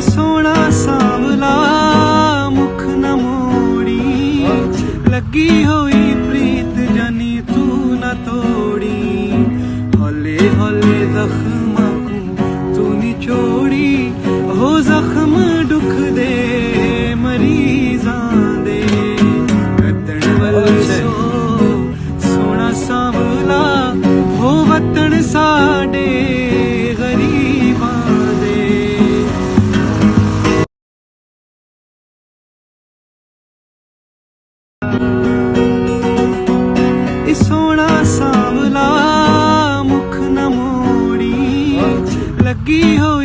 सोना सांवला मुख न मोड़ी, लगी हुई प्रीत जानी तू न तोड़ी। हौले हौले जख्म को तू निचोड़ी, हो जख्म दुख दे मरीजां दे। कदन वल सो सोना सांवला, हो वतन साडे गरीबां दे। सोना सांवला मुख न मोड़ी, लगी हुई